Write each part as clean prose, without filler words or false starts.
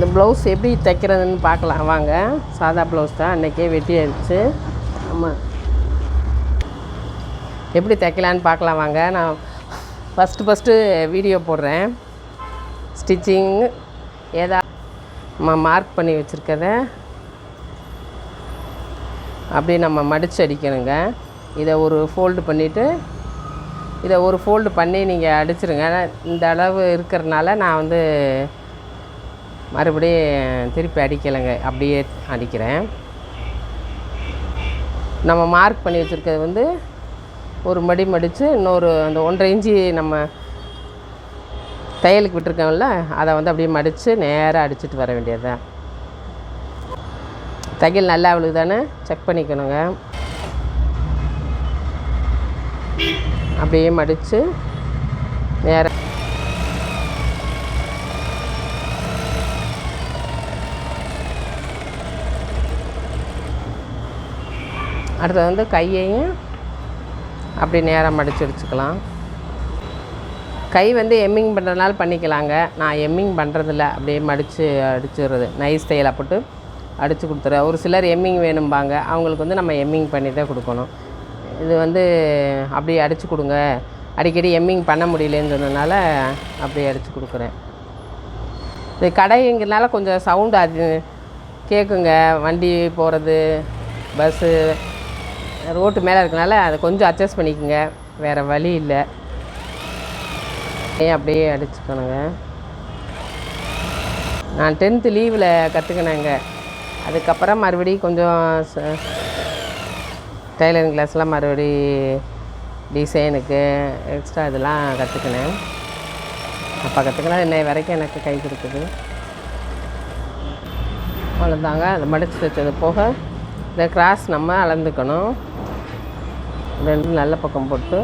இந்த ப்ளவுஸ் எப்படி தைக்கிறதுன்னு பார்க்கலாம் வாங்க. சாதா ப்ளவுஸ் தான், அன்றைக்கே வெட்டி ஆயிடுச்சு. ஆமாம், எப்படி தைக்கலான்னு பார்க்கலாம் வாங்க. நான் ஃபஸ்ட்டு வீடியோ போடுறேன். ஸ்டிச்சிங் ஏதா நம்ம மார்க் பண்ணி வச்சுருக்கத அப்படியே நம்ம மடித்து அடிக்கணுங்க. இதை ஒரு ஃபோல்டு பண்ணிவிட்டு இதை ஒரு ஃபோல்டு பண்ணி நீங்கள் அடிச்சிருங்க. இந்த அளவு இருக்கிறதுனால நான் வந்து மறுபடியும் திருப்பி அடிக்கலைங்க, அப்படியே அடிக்கிறேன். நம்ம மார்க் பண்ணி வச்சுருக்கிறது வந்து ஒரு மடி மடித்து இன்னொரு அந்த 1.5 இன்ச்சு நம்ம தையலுக்கு விட்டுருக்கோம்ல, அதை வந்து அப்படியே மடித்து நேராக அடிச்சுட்டு வர வேண்டியது தான். தையல் நல்லா விழுதானே செக் பண்ணிக்கணுங்க. அப்படியே மடித்து நேராக அடுத்தது வந்து கையையும் அப்படி நேராக மடித்து அடிச்சுக்கலாம். கை வந்து எம்மிங் பண்ணுறதுனால பண்ணிக்கலாங்க. நான் எம்மிங் பண்ணுறதில்ல, அப்படியே மடித்து அடிச்சுடுறது. நைஸ் தையலை போட்டு அடித்து கொடுத்துறேன். ஒரு சிலர் எம்மிங் வேணும்பாங்க, அவங்களுக்கு வந்து நம்ம எம்மிங் பண்ணி தான் கொடுக்கணும். இது வந்து அப்படியே அடித்து கொடுங்க, அடிக்கடி எம்மிங் பண்ண முடியலன்னு சொன்னதுனால அப்படியே அடித்து கொடுக்குறேன். இது கடைங்கிறதுனால கொஞ்சம் சவுண்டு அது கேட்குங்க. வண்டி போகிறது, பஸ்ஸு, ரோட்டு மேலே இருக்கனால அதை கொஞ்சம் அட்ஜஸ்ட் பண்ணிக்கோங்க, வேறு வழி இல்லை. அப்படியே அடிச்சுக்கணுங்க. நான் 10th லீவில் கற்றுக்கினேங்க. அதுக்கப்புறம் மறுபடியும் கொஞ்சம் டெய்லரிங் கிளாஸ்லாம் மறுபடி டிசைனுக்கு எக்ஸ்ட்ரா இதெல்லாம் கற்றுக்கினேன். அப்போ கற்றுக்கினா இன்னை வரைக்கும் எனக்கு கை கொடுக்குது. அவ்வளோதாங்க. அதை மடித்து வச்சது போக இந்த கிராஸ் நம்ம அளந்துக்கணும். 2 நல்ல பக்கம் போட்டு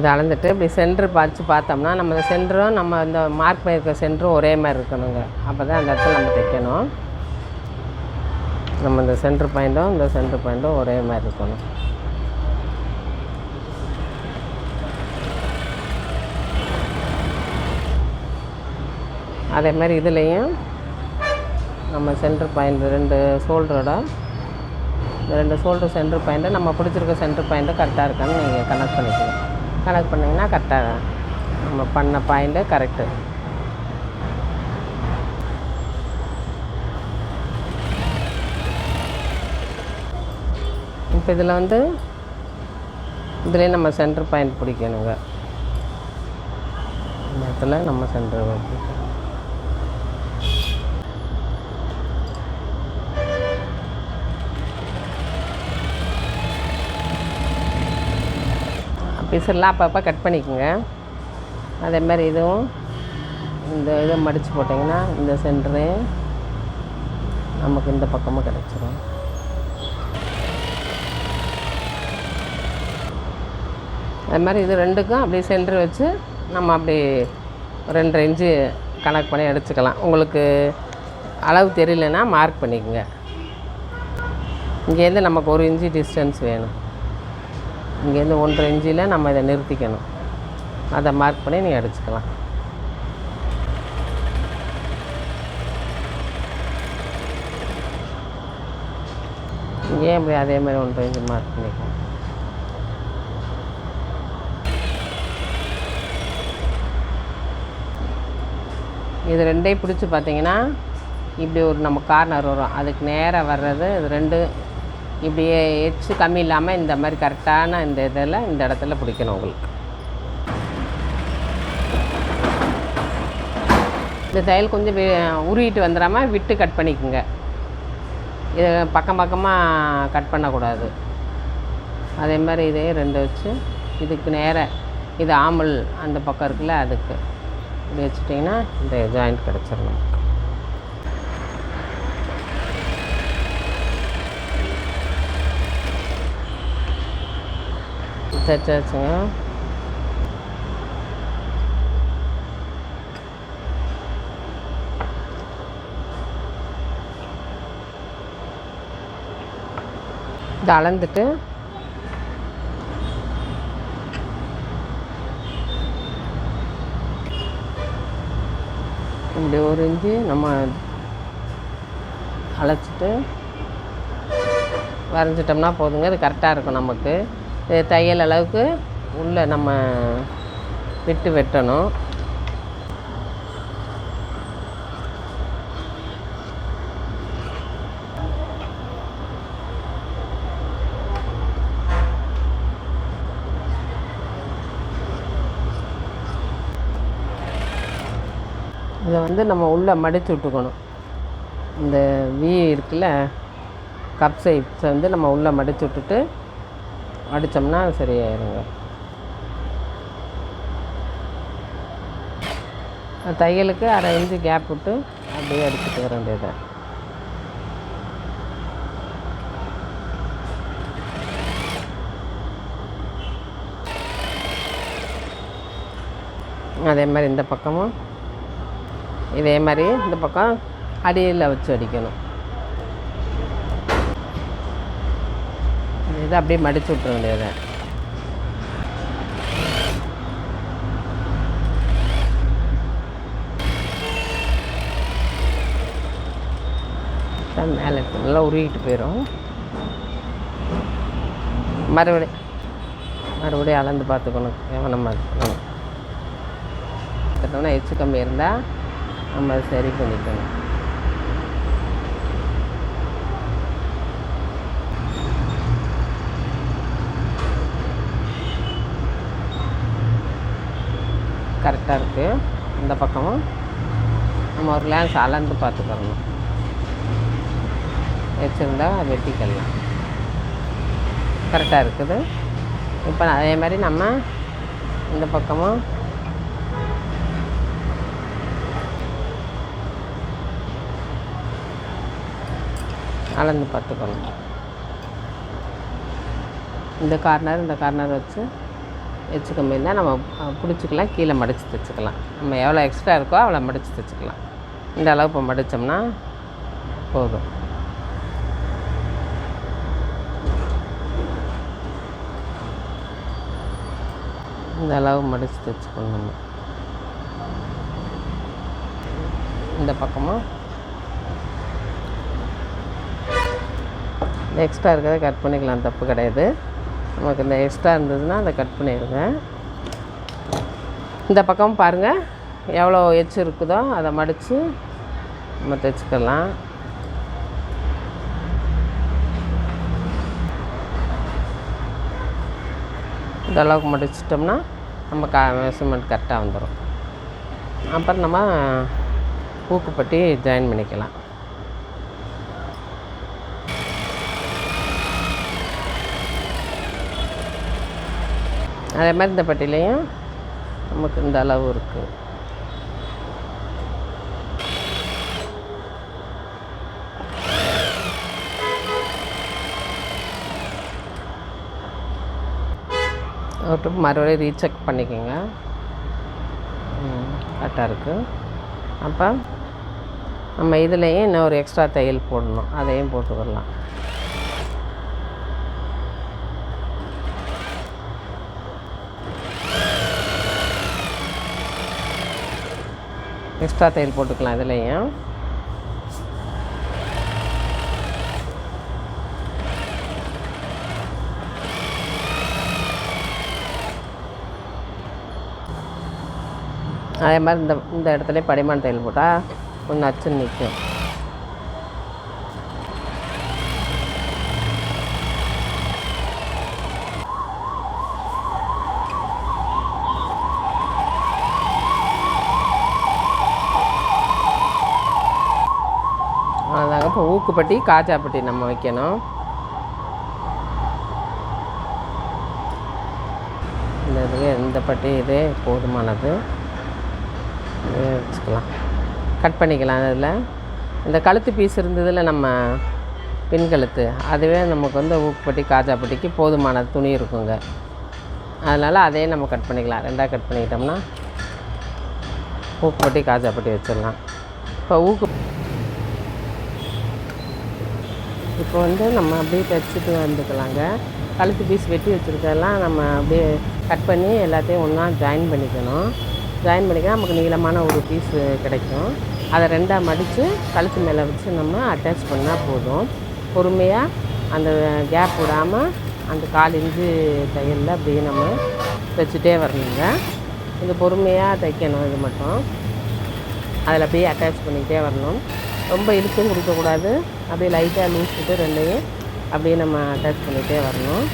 இதை அளந்துட்டு இப்படி சென்ட்ரு பார்த்தோம்னா நம்ம இந்த சென்டரும் நம்ம இந்த மார்க் பண்ணியிருக்க சென்டரும் ஒரே மாதிரி இருக்கணுங்க. அப்போ தான் அந்த இடத்துல நம்ம தைக்கணும். நம்ம இந்த சென்ட்ரு பாயிண்ட்டும் இந்த சென்ட்ரு பாயிண்ட்டும் ஒரே மாதிரி இருக்கணும். அதே மாதிரி இதுலேயும் நம்ம சென்ட்ரு பாயிண்ட் 2 ஷோல்டரோட இந்த 2 ஷோல்டர் சென்ட்ரு பாயிண்ட்டை நம்ம பிடிச்சிருக்க சென்ட்ரு பாயிண்ட்டு கரெக்டாக இருக்கான்னு நீங்கள் கனெக்ட் பண்ணிக்கணும். கனெக்ட் பண்ணிங்கன்னா கரெக்டாக நம்ம பண்ண பாயிண்ட்டு கரெக்டு. இப்போ இதில் வந்து இதுலேயே நம்ம சென்ட்ரு பாயிண்ட் பிடிக்கணுங்க. இந்த இடத்துல நம்ம சென்ட்ரு பிடிக்கணும். பீஸெல்லாம் அப்பப்போ கட் பண்ணிக்கோங்க. அதே மாதிரி இதுவும் இந்த இதை மடித்து போட்டிங்கன்னா இந்த சென்டரு நமக்கு இந்த பக்கமும் கிடச்சிரும். அது மாதிரி இது 2க்கும் அப்படியே சென்டர் வச்சு நம்ம அப்படி 2.5 இன்ச்சு கனெக்ட் பண்ணி அடிச்சுக்கலாம். உங்களுக்கு அளவு தெரியலன்னா மார்க் பண்ணிக்கோங்க. இங்கேருந்து நமக்கு 1 இன்ச்சு டிஸ்டன்ஸ் வேணும். இங்கேருந்து 1.5 இன்ச்சில் நம்ம இதை நிறுத்திக்கணும். அதை மார்க் பண்ணி நீங்கள் அடிச்சுக்கலாம். இங்கேயும் அப்படி அதே மாதிரி 1.5 இன்ச்சு மார்க் பண்ணிக்கலாம். இது 2ஐயும் பிடிச்சி பார்த்தீங்கன்னா இப்படி ஒரு நம்ம கார்னர் வரும். அதுக்கு நேராக வர்றது இது 2 இப்படியே எச்சு கம்மி இல்லாமல் இந்த மாதிரி கரெக்டான இந்த இதில் இந்த இடத்துல பிடிக்கணும். உங்களுக்கு இந்த தையல் கொஞ்சம் உருகிட்டு வந்துடாமல் விட்டு கட் பண்ணிக்கோங்க. இதை பக்கமாக கட் பண்ணக்கூடாது. அதே மாதிரி இதே 2 வச்சு இதுக்கு நேராக இது ஆமல் அந்த பக்கம் இருக்குல்ல, அதுக்கு இப்படி வச்சுட்டிங்கன்னா இந்த ஜாயிண்ட் கிடச்சிடணும். தைச்சாச்சுங்க. இதை அளந்துட்டு இப்படி ஒரு இன்ச்சு நம்ம அழைச்சிட்டு வரைஞ்சிட்டோம்னா போதுங்க. அது கரெக்டாக இருக்கும். நமக்கு தையல் அளவுக்கு உள்ளே நம்ம விட்டு வெட்டணும். இதை வந்து நம்ம உள்ளே மடித்து விட்டுக்கணும். இந்த வி இருக்குல்ல, கப் சைஸை வந்து நம்ம உள்ளே மடித்து விட்டுட்டு அடித்தோம்னா சரியாயிருங்க. தையலுக்கு அரை இன்ச்சு கேப் விட்டு அப்படியே அடிச்சுட்டு வர வேண்டியதை. அதே மாதிரி இந்த பக்கமும் இதே மாதிரி இந்த பக்கம் அடியில் வச்சு அடிக்கணும். இதை அப்படியே மடித்து விட்டுற வேண்டியதை. மேலே இருக்கு, நல்லா உருகிட்டு போயிடும். மறுபடியும் அளந்து பார்த்துக்கணும், கவனமாக இருக்கணும். பார்த்தோம்னா எச்சு கம்மி இருந்தால் நம்ம அதை சரி பண்ணிக்கணும். கரெக்டாக இருக்குது. இந்த பக்கமும் நம்ம ஒரு லேன்ஸ் அளந்து பார்த்துக்கிறணும். வச்சுருந்தால் வெட்டிக்கலாம். கரெக்டாக இருக்குது. இப்போ அதே மாதிரி நம்ம இந்த பக்கமும் அளந்து பார்த்துக்கணும். இந்த கார்னர் வச்சு எச்சு கம்மி இருந்தால் நம்ம பிடிச்சிக்கலாம், கீழே மடித்து தைச்சிக்கலாம். நம்ம எவ்வளோ எக்ஸ்ட்ரா இருக்கோ அவ்வளோ மடித்து தைச்சிக்கலாம். இந்த அளவு இப்போ மடித்தோம்னா போதும். இந்த அளவு மடித்து தைச்சிக்கணும். நம்ம இந்த பக்கமும் இந்த எக்ஸ்ட்ரா இருக்கிறத கட் பண்ணிக்கலாம், தப்பு கிடையாது. நமக்கு இந்த எக்ஸ்ட்ரா இருந்ததுன்னா அதை கட் பண்ணிடுங்க. இந்த பக்கம் பாருங்கள், எவ்வளோ எச்சு இருக்குதோ அதை மடித்து நம்ம தைச்சிக்கலாம். இந்த அளவுக்கு மடிச்சிட்டோம்னா நம்ம மெஷர்மெண்ட் கரெக்டாக வந்துடும். அப்புறம் நம்ம ஊக்குப்பட்டி ஜாயின் பண்ணிக்கலாம். அதே மாதிரி இந்த பட்டிலையும் நமக்கு இந்த அளவு இருக்குது. ஒரு மறுபடியும் ரீசெக் பண்ணிக்கோங்க, கரெக்டாக இருக்குது. அப்போ நம்ம இதுலேயும் இன்னும் ஒரு எக்ஸ்ட்ரா தையல் போடணும், அதையும் போட்டுக்கலாம். எக்ஸ்ட்ரா தையல் போட்டுக்கலாம் இதுலேயும். அதே மாதிரி இந்த இடத்துல படிமான தையல் போட்டால் கொஞ்சம் அச்சு நிற்கும். அதாங்க இப்போ ஊக்குப்பட்டி காஜாப்பட்டி நம்ம வைக்கணும். இந்த பட்டி இதே போதுமானது. வச்சுக்கலாம், கட் பண்ணிக்கலாம். அதில் இந்த கழுத்து பீஸ் இருந்ததில் நம்ம பின் கழுத்து, அதுவே நமக்கு வந்து ஊக்குப்பட்டி காஜாப்பட்டிக்கு போதுமான துணி இருக்குங்க. அதனால் அதையே நம்ம கட் பண்ணிக்கலாம். 2ஆக கட் பண்ணிக்கிட்டோம்னா ஊக்குப்பட்டி காஜாப்பட்டி வச்சிடலாம். இப்போ வந்து நம்ம அப்படியே தைச்சிட்டு வந்துக்கலாங்க. கழுத்து பீஸ் வெட்டி வச்சுருக்கெல்லாம் நம்ம அப்படியே கட் பண்ணி எல்லாத்தையும் ஒன்றா ஜாயின் பண்ணிக்கணும். ஜாயின் பண்ணிக்கலாம், நமக்கு நீளமான ஒரு பீஸ் கிடைக்கும். அதை 2ஆக மடித்து கழுத்து மேலே வச்சு நம்ம அட்டாச் பண்ணால் போதும். பொறுமையாக அந்த கேப் விடாமல் அந்த 1/4 இன்ச்சு தையலில் அப்படியே நம்ம தைச்சிட்டே வரணுங்க. இது பொறுமையாக தைக்கணும். இது மட்டும் அதில் அப்படியே அட்டாச் பண்ணிக்கிட்டே வரணும். ரொம்ப இழுத்தும் கொடுக்கக்கூடாது, அப்படியே லைட்டாக லூஸ் விட்டு 2ஐயும் அப்படியே நம்ம அட்டாச் பண்ணிகிட்டே வரணும்.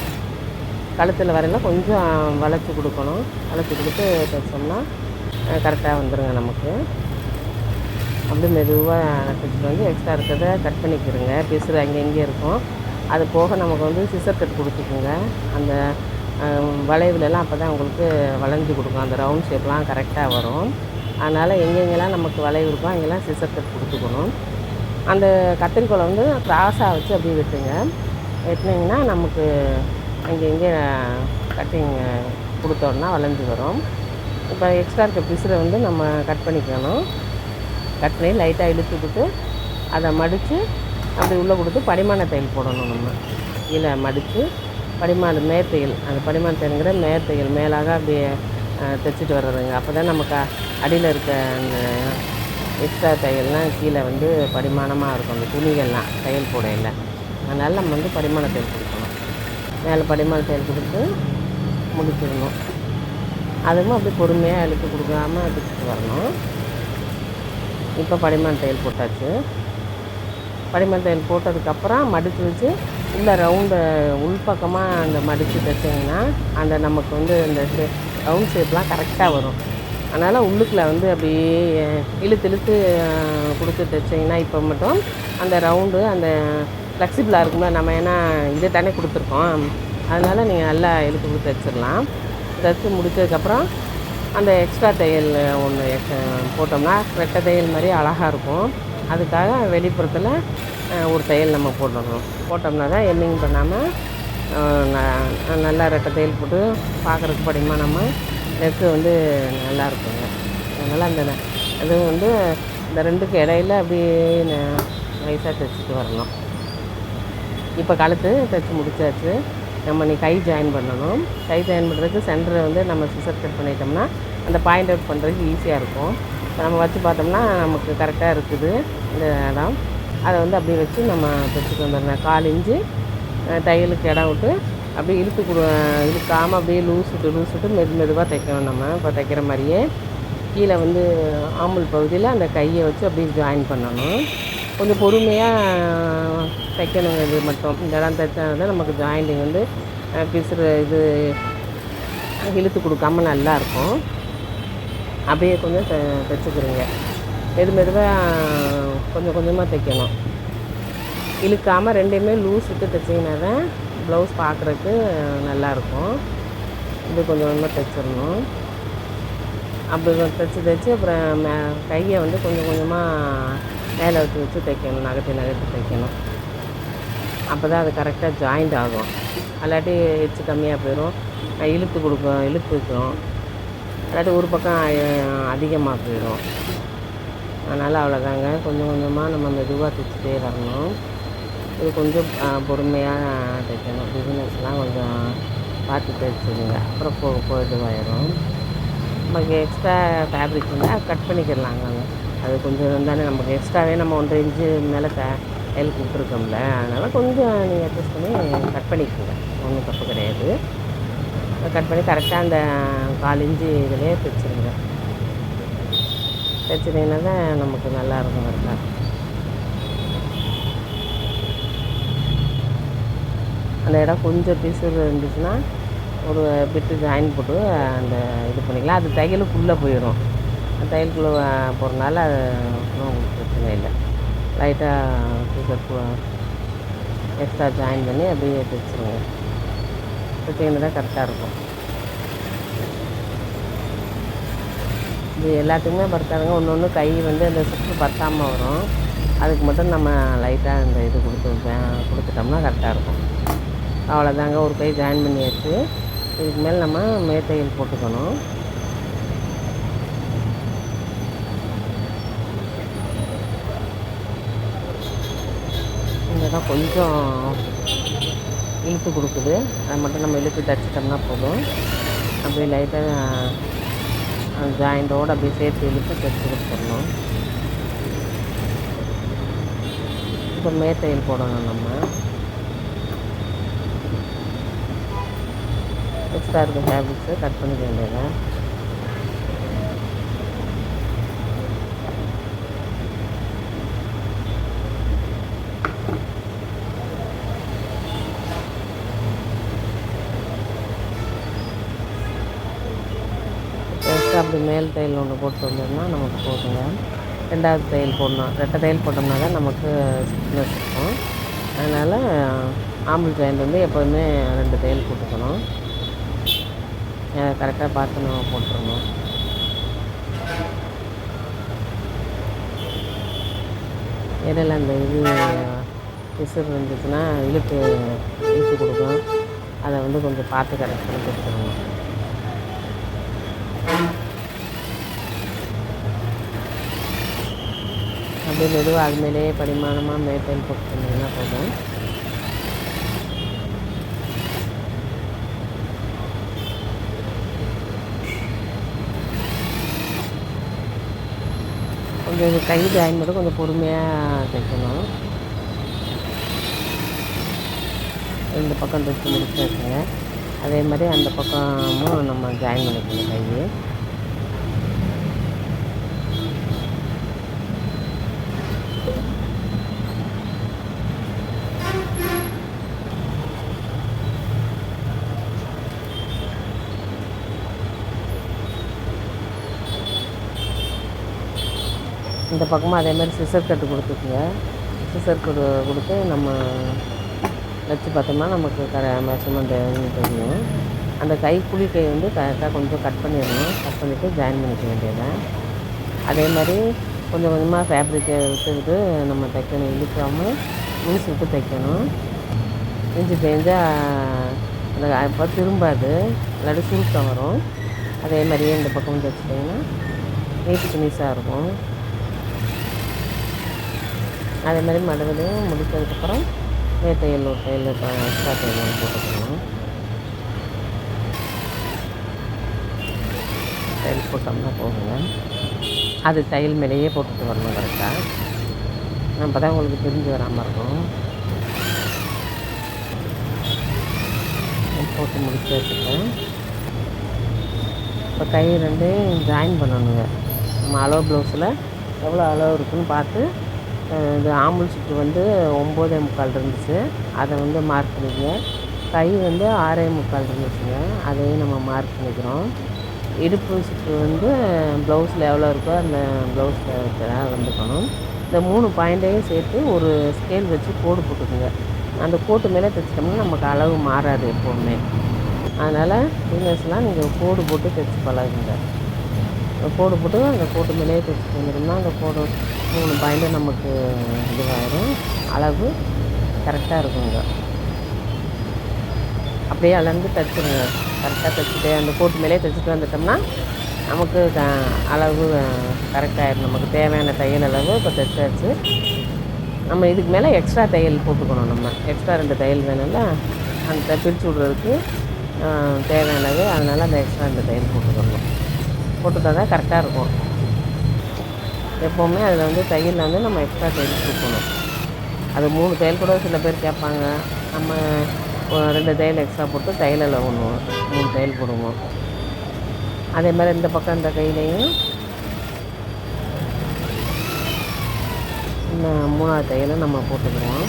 கழுத்தில் வரையில் கொஞ்சம் வளைச்சி கொடுக்கணும். வளைச்சி கொடுத்து தைச்சோம்னா கரெக்டாக வந்துடுங்க நமக்கு. அப்படி மெதுவாக தைச்சிட்டு வந்து எக்ஸ்ட்ரா இருக்கிறத கட் பண்ணிக்கிறோங்க. பிசுறு அங்கே இங்கே இருக்கும். அது போக நமக்கு வந்து சிசர் கட் கொடுத்துக்குங்க. அந்த வளைவுலலாம் அப்போ தான் உங்களுக்கு வளைஞ்சி கொடுக்கும். அந்த ரவுண்ட் ஷேப்லாம் கரெக்டாக வரும். அதனால் எங்கெங்கெல்லாம் நமக்கு வளைவு இருக்கும் அங்கெல்லாம் சிசர் கட் கொடுத்துக்கணும். அந்த கத்திரிக்கோலை வந்து கிராஸாக வச்சு அப்படியே வெட்டுங்க. வெட்டினீங்கன்னா நமக்கு அங்கே இங்கே கட்டிங் கொடுத்தோன்னா வளைஞ்சி வரும். இப்போ எக்ஸ்ட்ரா இருக்க பிசுரை வந்து நம்ம கட் பண்ணிக்கணும். கட் பண்ணி லைட்டாக இழுத்துக்கிட்டு அதை மடித்து அப்படி உள்ளே கொடுத்து படிமான தையல் போடணும். நம்ம கீழே மடித்து படிமான மேற்தையல், அந்த படிமான தையலுங்கிற மேற்தையல் மேலாக அப்படியே தைச்சிட்டு வர்றதுங்க. அப்போ தான் நமக்கு அடியில் இருக்க அந்த எக்ஸ்ட்ரா தையல்லாம் கீழே வந்து படிமானமாக இருக்கும். அந்த துணிகள்லாம் தையல் போடையில், அதனால் நம்ம வந்து படிமான தையல் கொடுக்கணும். மேலே படிமான தையல் கொடுத்து முடிச்சிடணும். அதுவும் அப்படி பொறுமையாக இழுத்து கொடுக்காம தைச்சிட்டு வரணும். இப்போ படிமான தையல் போட்டாச்சு. படிமான தையல் போட்டதுக்கப்புறம் மடித்து வச்சு உள்ள ரவுண்டை உள்பக்கமாக அந்த மடித்து தைச்சிங்கன்னா அந்த நமக்கு வந்து இந்த ரவுண்ட் ஷேப்லாம் கரெக்டாக வரும். அதனால் உள்ளுக்குள்ளே வந்து அப்படியே இழுத்து கொடுத்து தைச்சிங்கன்னா இப்போ மட்டும் அந்த ரவுண்டு அந்த ஃப்ளெக்சிபிளாக இருக்கும்போது நம்ம ஏன்னா இதை தானே கொடுத்துருக்கோம், அதனால் நீங்கள் நல்லா இழுத்து கொடுத்து தைச்சிடலாம். தைச்சி முடித்ததுக்கப்புறம் அந்த எக்ஸ்ட்ரா தையல் ஒன்று போட்டோம்னா ரெட்டை தையல் மாதிரி அழகாக இருக்கும். அதுக்காக வெளிப்புறத்தில் ஒரு தையல் நம்ம போடணும். போட்டோம்னா தான் எம்மிங் பண்ணாமல் நல்லா ரெட்டை தையல் போட்டு பார்க்குறதுக்கு படிமா நம்ம நெக்கு வந்து நல்லா இருக்குங்க. அதனால் அந்த அது வந்து இந்த 2க்கு இடையில அப்படியே நைஸாக தைச்சிட்டு வரணும். இப்போ கழுத்து தைச்சி முடிச்சாச்சு. நம்ம கை ஜாயின் பண்ணணும். கை ஜாயின் பண்ணுறதுக்கு சென்டரை வந்து நம்ம சிசர் கட் பண்ணிட்டோம்னா அந்த பாயிண்ட் அவுட் பண்ணுறதுக்கு ஈஸியாக இருக்கும். நம்ம வச்சு பார்த்தோம்னா நமக்கு கரெக்டாக இருக்குது இந்த இடம். அதை வந்து அப்படியே வச்சு நம்ம தைச்சிட்டு வந்துடணும். 1/4 இன்ச்சு தையலுக்கு இடம் விட்டு அப்படியே இழுக்காமல் அப்படியே லூஸ் விட்டு மெதுவாக தைக்கணும். நம்ம இப்போ தைக்கிற மாதிரியே கீழே வந்து ஆம்பல் பகுதியில் அந்த கையை வச்சு அப்படியே ஜாயின் பண்ணணும். கொஞ்சம் பொறுமையாக தைக்கணுங்க. இது மட்டும் இந்த இடம் தைச்சாதான் நமக்கு ஜாயிண்டிங் வந்து பிசுறு இது இழுத்து கொடுக்காம நல்லாயிருக்கும். அப்படியே கொஞ்சம் தைச்சிக்கிறோங்க. மெதுவாக கொஞ்சமாக தைக்கணும். இழுக்காமல் 2யுமே லூஸ் விட்டு தைச்சிங்கன்னா தான் ப்ளவுஸ் பார்க்குறதுக்கு நல்லாயிருக்கும். இது கொஞ்சமாக தைச்சிடணும். அப்படி தைச்சி அப்புறம் கையை வந்து கொஞ்சமாக மேலே வச்சு தைக்கணும். நகர்த்தி தைக்கணும். அப்போ தான் அது கரெக்டாக ஜாயிண்ட் ஆகும். அல்லாட்டி எச்சு கம்மியாக போயிடும், இழுத்துக்கும். அல்லாட்டி ஒரு பக்கம் அதிகமாக போயிடும். அதனால் அவ்வளோதாங்க. கொஞ்சமாக நம்ம மெதுவாக தைச்சிட்டே வரணும். இது கொஞ்சம் பொறுமையாக தைக்கணும். பிகினர்ஸ்லாம் கொஞ்சம் பார்த்து தைச்சிடுங்க. அப்புறம் இதுவாயிடும். நமக்கு எக்ஸ்ட்ரா ஃபேப்ரிக் இருந்தால் கட் பண்ணிக்கிடலாங்க. அது கொஞ்சம் தானே நமக்கு எக்ஸ்ட்ராவே நம்ம 1.5 இன்ச்சு மேலே தையல் கொடுத்துருக்கோம்ல, அதனால் கொஞ்சம் நீங்கள் அட்ஜஸ்ட் பண்ணி கட் பண்ணிக்கோங்க. ஒன்றும் தப்பு கிடையாது. கட் பண்ணி கரெக்டாக அந்த 1/4 இன்ச்சு இதிலே தைச்சிருங்க. தைச்சிட்டிங்கன்னா தான் நமக்கு நல்லாயிருக்கும். கரெக்டாக அந்த இடம் கொஞ்சம் பீஸு இருந்துச்சுன்னா ஒரு பிட்டு ஜாயின் போட்டு அந்த இது பண்ணிக்கலாம். அது தையலுக்குள்ளே போயிடும். தையலுக்குள்ளே போகிறனால அது உங்களுக்கு பிரச்சனை இல்லை. லைட்டாக பீஸர் எக்ஸ்ட்ரா ஜாயின் பண்ணி அப்படியே தைச்சிருங்க. தைச்சிங்கன்னா தான் கரெக்டாக இருக்கும். இது எல்லாத்துக்குமே பத்தாதுங்க. ஒன்று ஒன்று கை வந்து அந்த சுற்று பத்தாமல் வரும். அதுக்கு மட்டும் நம்ம லைட்டாக இந்த இது கொடுத்துட்டோம்னா கரெக்டாக இருக்கும். அவ்வளோதாங்க, ஒரு கை ஜாயின் பண்ணியாச்சு. இதுக்கு மேலே நம்ம மேற்தையல் போட்டுக்கணும். இந்த தான் கொஞ்சம் இழுத்து கொடுக்குது, அதை மட்டும் நம்ம இழுத்து தைச்சிட்டோம்னா போதும். அப்படியே லைட்டாக ஜாயிண்டோடு அப்படியே சேர்த்து இழுத்து தைச்சி கொடுத்துடணும். இப்போ மேற்தையல் போடணும். நம்ம எக்ஸ்ட்ரா இருக்க ஃபேப்ரிக்ஸை கட் பண்ணிக்க வேண்டியது. எக்ஸ்ட்ரா அப்படி மேல் தையல் ஒன்று போட்டு வந்தோம்னா நமக்கு போதுங்க. ரெண்டாவது தையல் போடணும். ரெட்டை தையல் போட்டோம்னா தான் நமக்கு ஸ்டிஃப்னஸ் இருக்கும். அதனால் ஆம்பிள் ஜாயிண்ட் வந்து எப்போதுமே 2 தையல் போட்டுக்கணும். கரெக்டாக பார்த்து நம்ம போட்டுருணும். இடையில அந்த இது பிசுறு இருந்துச்சுன்னா இழுத்து கொடுக்கும். அதை வந்து கொஞ்சம் பார்த்து கரெக்ட் பண்ணி கொடுத்துருணும். அப்படியே மெதுவாக அது மேலேயே படிமானமாக மேற்தையல் போட்டுருந்தீங்கன்னா போதும். கொஞ்சம் இது கை ஜாயின் மட்டும் கொஞ்சம் பொறுமையாக தைக்கணும். இந்த பக்கம் தைச்சி முடிச்சு வச்சுங்க. அதே மாதிரி அந்த பக்கமும் நம்ம ஜாயின் பண்ணிக்கணும் கை. இந்த பக்கமும் அதேமாதிரி சிசர் கட்டு கொடுத்துக்குங்க. சிசர் கட்டு கொடுத்து நம்ம வச்சு பார்த்தோம்னா நமக்கு மெஷர்மெண்ட் தெரியும். அந்த கை குழி கை வந்து கரெக்டாக கொஞ்சம் கட் பண்ணிடணும். கட் பண்ணிவிட்டு ஜாயின் பண்ணிக்க வேண்டியது. அதே மாதிரி கொஞ்சம் கொஞ்சமாக ஃபேப்ரிக்கை விட்டு நம்ம தைக்கணும். இழுக்காமல் லூஸ் விட்டு தைக்கணும். இஞ்சி தேஞ்சால் அந்த அப்போ திரும்பாது, இல்லாட்டி சுருக்கம் வரும். அதே மாதிரியே இந்த பக்கம் தைச்சிட்டிங்கன்னா நீட்டுக்கு நீஸாக இருக்கும். அதே மாதிரி மறுபடியும் முடித்ததுக்கப்புறம் மேற்தையல் ஒரு தையல் எக்ஸ்ட்ரா தையல் போட்டுக்கணும். தையல் போட்டோம்னா போகுங்க. அது தையல் மேலேயே போட்டுட்டு வரணும் கரெக்டாக. அப்போ தான் உங்களுக்கு பிரிஞ்சு வராமல் இருக்கும். போட்டு முடிச்சு வச்சுட்டேன். இப்போ கை 2 ஜாயின் பண்ணணுங்க. நம்ம அளவு ப்ளவுஸில் எவ்வளோ அளவு இருக்குதுன்னு பார்த்து, இது ஆம்புல் சுற்று வந்து 9.25 இருந்துச்சு, அதை வந்து மார்க் பண்ணிக்கங்க. கை வந்து 6.25 இருந்துச்சுங்க, அதையும் நம்ம மார்க் பண்ணிக்கிறோம். இடுப்பு சுற்று வந்து ப்ளவுஸில் எவ்வளோ இருக்கோ அந்த ப்ளவுஸில் வந்துக்கணும். இந்த 3 பாயிண்ட்டையும் சேர்த்து ஒரு ஸ்கேல் வச்சு கோடு போட்டுக்குங்க. அந்த கோட்டு மேலே தைச்சிட்டோம்னா நமக்கு அளவு மாறாது எப்போவுமே. அதனால் பிகினர்ஸ்லாம் நீங்கள் கோடு போட்டு தைச்சி பழகுங்க. கோடு போட்டு அந்த கோட்டு மேலேயே தைச்சிட்டு வந்துட்டோம்னா அந்த கோடு 3 பாயிண்ட்டும் நமக்கு இதுவாயிடும். அளவு கரெக்டாக இருக்குங்க. அப்படியே அளந்து தைச்சிருங்க. கரெக்டாக தைச்சிட்டு அந்த கோட்டு மேலேயே தைச்சிட்டு வந்துட்டோம்னா நமக்கு அளவு கரெக்டாகிடும். நமக்கு தேவையான தையல் அளவு இப்போ தைச்சாச்சு. நம்ம இதுக்கு மேலே எக்ஸ்ட்ரா தையல் போட்டுக்கணும். நம்ம எக்ஸ்ட்ரா 2 தையல் வேணும்ல, அந்த பிரித்து விட்றதுக்கு தேவையானது. அதனால் அந்த எக்ஸ்ட்ரா 2 தையல் போட்டுக்கணும். போட்டுட்டா தான் கரெக்டாக இருக்கும். எப்போவுமே அதில் வந்து தையலில் வந்து நம்ம எக்ஸ்ட்ரா தையல் கொடுக்கணும். அது 3 தையல் கூட சில பேர் கேட்பாங்க. நம்ம 2 தையல் எக்ஸ்ட்ரா போட்டு தையலில் 3 தையல் போடுவோம். அதே மாதிரி இந்த பக்கம் இந்த கையிலையும் இந்த 3ஆவது தையலும் நம்ம போட்டுக்கிறோம்.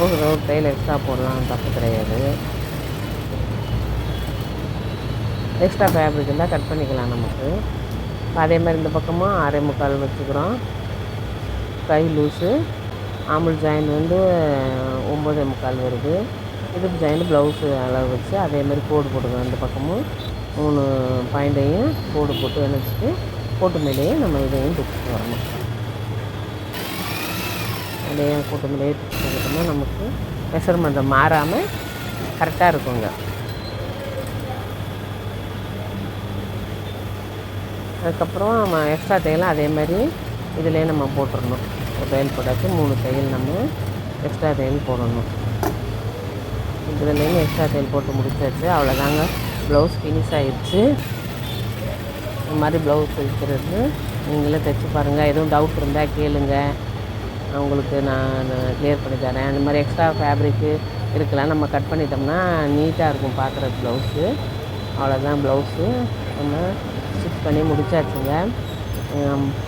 ஒரு தையல் எக்ஸ்ட்ரா போடலாம், தப்பு கிடையாது. எக்ஸ்ட்ரா ஃபேப்ரிக் இருந்தால் கட் பண்ணிக்கலாம் நமக்கு. அதே மாதிரி இந்த பக்கமும் 6.25 வச்சுக்கிறோம். கை லூஸு ஆம்புல் ஜாயின் வந்து 9.25 வருது. இடுப்பு ஜாயின் ப்ளவுஸு அளவு வச்சு அதே மாதிரி கோடு போட்டுக்கிறோம். இந்த பக்கமும் 3 பாயிண்ட்டையும் கோடு போட்டு இணைச்சிட்டு கோட்டு மேலேயே நம்ம இதையும் தைச்சிட்டு வரணும். அப்படியே கோட்டு மேலேயே தைச்சிட்டோம்னா நமக்கு மெஷர்மெண்ட்டை மாறாமல் கரெக்டாக இருக்குங்க. அதுக்கப்புறம் நம்ம எக்ஸ்ட்ரா தையலாம் அதே மாதிரி இதிலே நம்ம போட்டுடணும். ஒரு தையல் போட்டாச்சு, 3 தையல் நம்ம எக்ஸ்ட்ரா தையல் போடணும். இதுலேருந்து எக்ஸ்ட்ரா தையல் போட்டு முடிச்சாச்சு. அவ்வளோதாங்க, ப்ளவுஸ் ஃபினிஷ் ஆகிடுச்சு. இந்த மாதிரி ப்ளவுஸ் தைக்கிறது நீங்களே தைச்சி பாருங்கள். எதுவும் டவுட் இருந்தால் கேளுங்க, உங்களுக்கு நான் க்ளியர் பண்ணி தரேன். அந்த மாதிரி எக்ஸ்ட்ரா ஃபேப்ரிக்கு இருக்கலாம், நம்ம கட் பண்ணிட்டோம்னா நீட்டாக இருக்கும் பார்க்குறது ப்ளவுஸு. அவ்வளோதான், ப்ளவுஸு நம்ம ஸ்டிச் பண்ணி முடிச்சாச்சுங்க.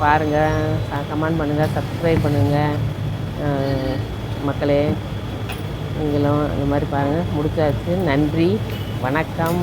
பாருங்கள், கமெண்ட் பண்ணுங்கள், சப்ஸ்கிரைப் பண்ணுங்கள் மக்களே. நீங்களும் இந்த மாதிரி பாருங்கள். முடிச்சாச்சு. நன்றி, வணக்கம்.